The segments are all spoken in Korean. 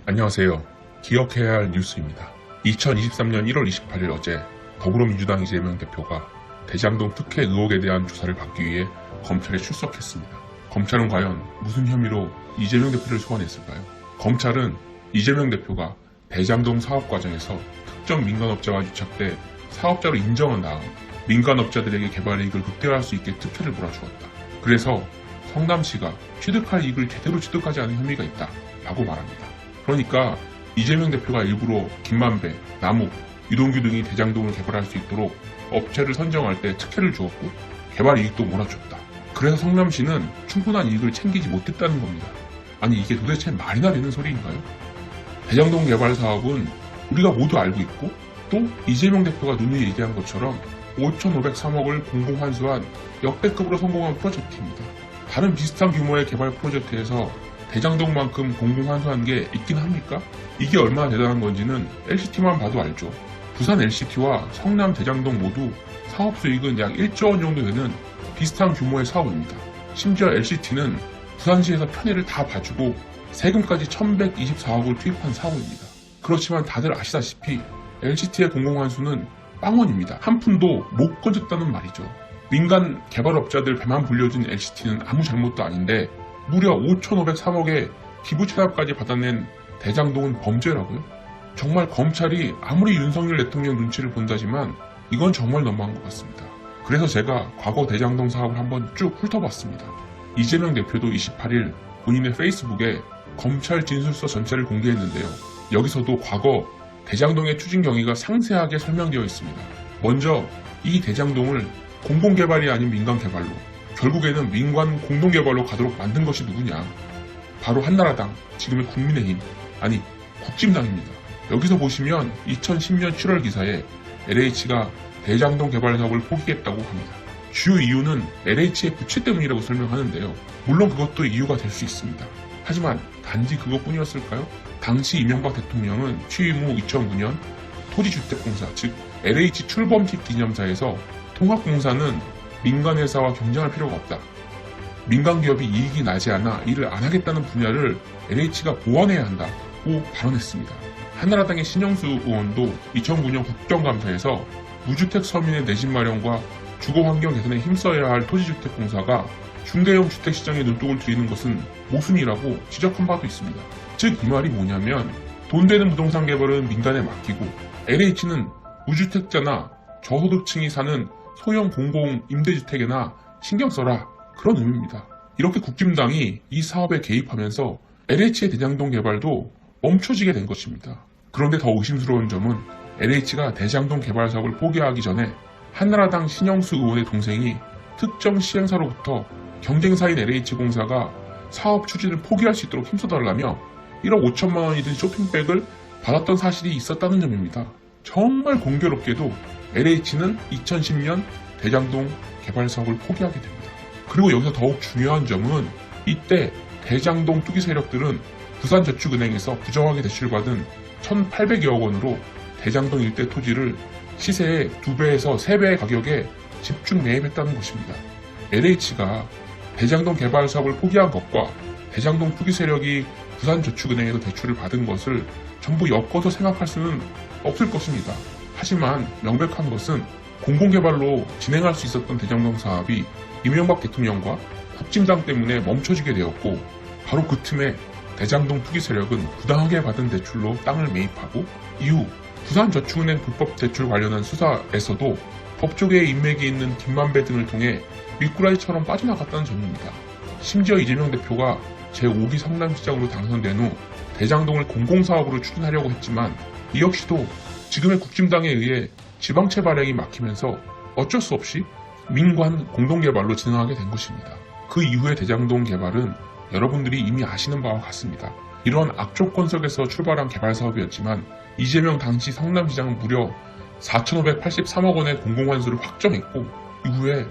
안녕하세요. 기억해야 할 뉴스입니다. 2023년 1월 28일 어제 더불어민주당 이재명 대표가 대장동 특혜 의혹에 대한 조사를 받기 위해 검찰에 출석했습니다. 검찰은 과연 무슨 혐의로 이재명 대표를 소환했을까요? 검찰은 이재명 대표가 대장동 사업 과정에서 특정 민간업자와 유착돼 사업자로 인정한 다음 민간업자들에게 개발 이익을 극대화할 수 있게 특혜를 몰아주었다. 그래서 성남시가 취득할 이익을 제대로 취득하지 않은 혐의가 있다 라고 말합니다. 그러니까 이재명 대표가 일부러 김만배, 남욱, 유동규 등이 대장동을 개발할 수 있도록 업체를 선정할 때 특혜를 주었고 개발 이익도 몰아줬다. 그래서 성남시는 충분한 이익을 챙기지 못했다는 겁니다. 아니 이게 도대체 말이나 되는 소리인가요? 대장동 개발 사업은 우리가 모두 알고 있고 또 이재명 대표가 누누이 얘기한 것처럼 5,503억을 공공환수한 역대급으로 성공한 프로젝트입니다. 다른 비슷한 규모의 개발 프로젝트에서 대장동만큼 공공환수한 게 있긴 합니까? 이게 얼마나 대단한 건지는 LCT만 봐도 알죠. 부산 LCT와 성남 대장동 모두 사업 수익은 약 1조 원 정도 되는 비슷한 규모의 사업입니다. 심지어 LCT는 부산시에서 편의를 다 봐주고 세금까지 1,124억을 투입한 사업입니다. 그렇지만 다들 아시다시피 LCT의 공공환수는 빵원입니다. 한 푼도 못 건졌다는 말이죠. 민간 개발업자들 배만 불려진 LCT는 아무 잘못도 아닌데 무려 5,503억의 기부 체납까지 받아낸 대장동은 범죄라고요? 정말 검찰이 아무리 윤석열 대통령 눈치를 본다지만 이건 정말 너무한 것 같습니다. 그래서 제가 과거 대장동 사업을 한번 쭉 훑어봤습니다. 이재명 대표도 28일 본인의 페이스북에 검찰 진술서 전체를 공개했는데요. 여기서도 과거 대장동의 추진 경위가 상세하게 설명되어 있습니다. 먼저 이 대장동을 공공개발이 아닌 민간개발로 결국에는 민관 공동개발로 가도록 만든 것이 누구냐? 바로 한나라당, 지금의 국민의힘, 아니 국진당입니다. 여기서 보시면 2010년 7월 기사에 LH가 대장동 개발 사업을 포기했다고 합니다. 주요 이유는 LH의 부채 때문이라고 설명하는데요. 물론 그것도 이유가 될 수 있습니다. 하지만 단지 그것뿐이었을까요? 당시 이명박 대통령은 취임 후 2009년 토지주택공사, 즉 LH 출범식 기념사에서 통합공사는 민간회사와 경쟁할 필요가 없다. 민간기업이 이익이 나지 않아 일을 안 하겠다는 분야를 LH가 보완해야 한다고 발언했습니다. 한나라당의 신영수 의원도 2009년 국정감사에서 무주택 서민의 내 집 마련과 주거환경 개선에 힘써야 할 토지주택공사가 중대형 주택시장에 눈독을 들이는 것은 모순이라고 지적한 바도 있습니다. 즉 이 말이 뭐냐면 돈 되는 부동산 개발은 민간에 맡기고 LH는 무주택자나 저소득층이 사는 소형 공공 임대주택에나 신경 써라 그런 의미입니다. 이렇게 국힘당이 이 사업에 개입하면서 LH의 대장동 개발도 멈춰지게 된 것입니다. 그런데 더 의심스러운 점은 LH가 대장동 개발 사업을 포기하기 전에 한나라당 신영수 의원의 동생이 특정 시행사로부터 경쟁사인 LH공사가 사업 추진을 포기할 수 있도록 힘써달라며 1억 5천만 원이 든 쇼핑백을 받았던 사실이 있었다는 점입니다. 정말 공교롭게도 LH는 2010년 대장동 개발 사업을 포기하게 됩니다. 그리고 여기서 더욱 중요한 점은 이때 대장동 투기 세력들은 부산저축은행에서 부정하게 대출받은 1,800여억 원으로 대장동 일대 토지를 시세의 2배에서 3배의 가격에 집중 매입했다는 것입니다. LH가 대장동 개발 사업을 포기한 것과 대장동 투기 세력이 부산저축은행에서 대출을 받은 것을 전부 엮어서 생각할 수는 없을 것입니다. 하지만 명백한 것은 공공개발로 진행할 수 있었던 대장동 사업이 이명박 대통령과 국진당 때문에 멈춰지게 되었고 바로 그 틈에 대장동 투기 세력은 부당하게 받은 대출로 땅을 매입하고 이후 부산저축은행 불법 대출 관련한 수사에서도 법조계의 인맥이 있는 김만배 등을 통해 미꾸라지처럼 빠져나갔다는 점입니다. 심지어 이재명 대표가 제5기 성남시장으로 당선된 후 대장동을 공공사업으로 추진하려고 했지만 이 역시도 지금의 국진당에 의해 지방채 발행이 막히면서 어쩔 수 없이 민관 공동개발로 진행하게 된 것입니다. 그 이후의 대장동 개발은 여러분들이 이미 아시는 바와 같습니다. 이러한 악조건 속에서 출발한 개발 사업이었지만 이재명 당시 성남시장은 무려 4,583억 원의 공공환수를 확정했고 이후에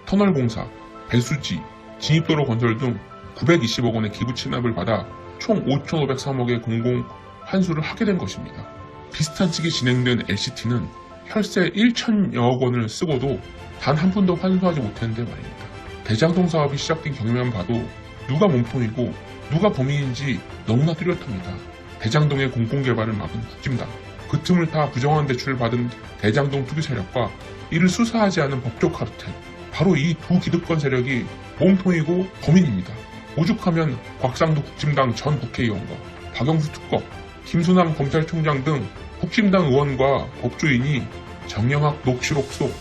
터널공사, 배수지, 진입도로 건설 등 920억 원의 기부 취납을 받아 총 5,503억의 공공환수를 하게 된 것입니다. 비슷한 시기 진행된 LCT는 혈세 1,000여억 원을 쓰고도 단 한 푼도 환수하지 못했는데 말입니다. 대장동 사업이 시작된 경위만 봐도 누가 몸통이고 누가 범인인지 너무나 뚜렷합니다. 대장동의 공공개발을 막은 국진당, 그 틈을 타 부정한 대출을 받은 대장동 투기 세력과 이를 수사하지 않은 법조 카르텔, 바로 이 두 기득권 세력이 몸통이고 범인입니다. 오죽하면 곽상도 국진당 전 국회의원과 박영수 특검, 김수남 검찰총장 등 국진당 의원과 법조인이 정영학 녹취록 속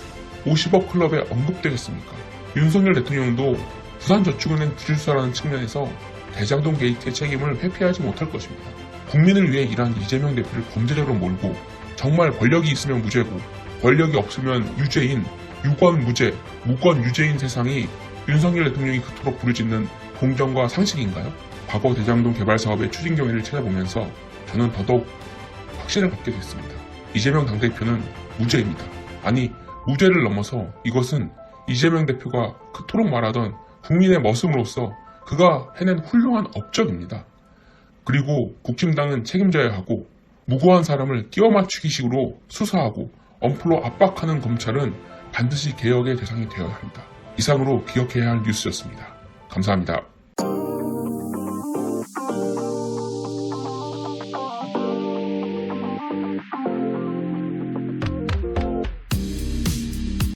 50억 클럽에 언급되겠습니까? 윤석열 대통령도 부산저축은행 부실수사라는 측면에서 대장동 게이트의 책임을 회피하지 못할 것입니다. 국민을 위해 일한 이재명 대표를 범죄자로 몰고 정말 권력이 있으면 무죄고 권력이 없으면 유죄인 유권 무죄, 무권 유죄인 세상이 윤석열 대통령이 그토록 부르짖는 공정과 상식인가요? 과거 대장동 개발 사업의 추진 경위를 찾아보면서 저는 더더욱 확신을 갖게 됐습니다. 이재명 당대표는 무죄입니다. 아니, 무죄를 넘어서 이것은 이재명 대표가 그토록 말하던 국민의 머슴으로서 그가 해낸 훌륭한 업적입니다. 그리고 국힘당은 책임져야 하고 무고한 사람을 끼워 맞추기식으로 수사하고 엄포로 압박하는 검찰은 반드시 개혁의 대상이 되어야 합니다. 이상으로 기억해야 할 뉴스였습니다. 감사합니다.